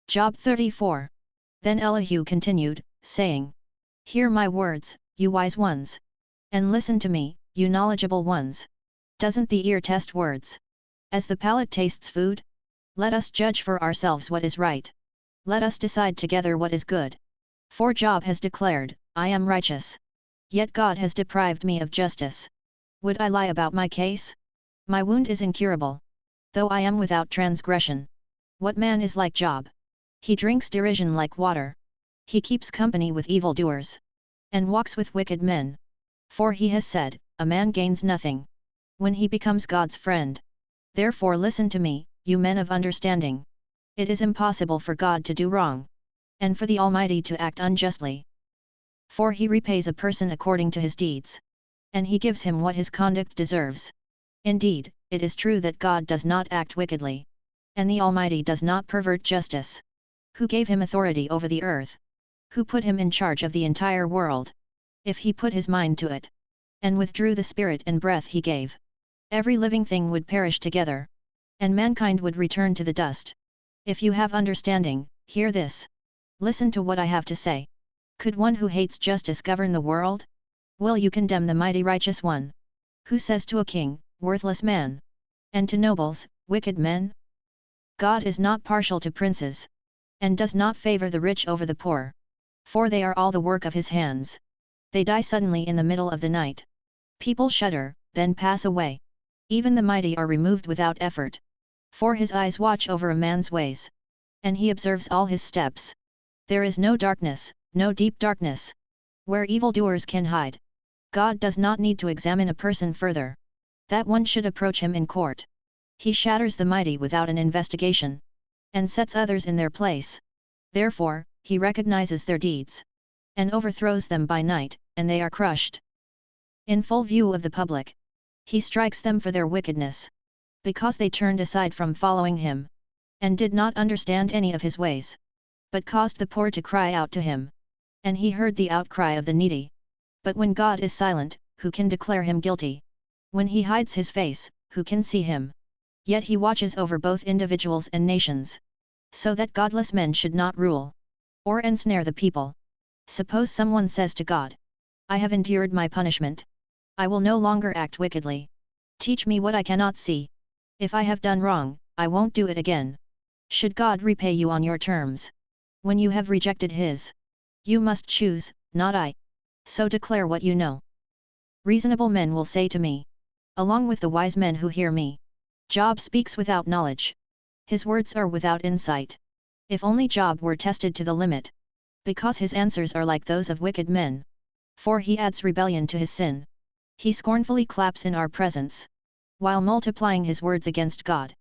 Job 34. Then Elihu continued, saying, Hear my words, you wise ones. And listen to me, you knowledgeable ones. Doesn't the ear test words? As the palate tastes food? Let us judge for ourselves what is right. Let us decide together what is good. For Job has declared, I am righteous. Yet God has deprived me of justice. Would I lie about my case? My wound is incurable. Though I am without transgression. What man is like Job? He drinks derision like water. He keeps company with evildoers. And walks with wicked men. For he has said, a man gains nothing. When he becomes God's friend. Therefore listen to me, you men of understanding. It is impossible for God to do wrong. And for the Almighty to act unjustly. For he repays a person according to his deeds. And he gives him what his conduct deserves. Indeed, it is true that God does not act wickedly. And the Almighty does not pervert justice. Who gave him authority over the earth? Who put him in charge of the entire world? If he put his mind to it. And withdrew the spirit and breath he gave. Every living thing would perish together. And mankind would return to the dust. If you have understanding, hear this. Listen to what I have to say. Could one who hates justice govern the world? Will you condemn the mighty righteous one? Who says to a king, worthless man? And to nobles, wicked men? God is not partial to princes. And does not favor the rich over the poor. For they are all the work of his hands. They die suddenly in the middle of the night. People shudder, then pass away. Even the mighty are removed without effort. For his eyes watch over a man's ways. And he observes all his steps. There is no darkness, no deep darkness. Where evildoers can hide. God does not need to examine a person further. That one should approach him in court. He shatters the mighty without an investigation. And sets others in their place. Therefore, he recognizes their deeds. And overthrows them by night, and they are crushed. In full view of the public. He strikes them for their wickedness. Because they turned aside from following him. And did not understand any of his ways. But caused the poor to cry out to him. And he heard the outcry of the needy. But when God is silent, who can declare him guilty? When he hides his face, who can see him? Yet he watches over both individuals and nations. So that godless men should not rule. Or ensnare the people. Suppose someone says to God, I have endured my punishment. I will no longer act wickedly. Teach me what I cannot see. If I have done wrong, I won't do it again. Should God repay you on your terms? When you have rejected his. You must choose, not I. So declare what you know. Reasonable men will say to me. Along with the wise men who hear me. Job speaks without knowledge. His words are without insight. If only Job were tested to the limit. Because his answers are like those of wicked men. For he adds rebellion to his sin. He scornfully claps in our presence. While multiplying his words against God.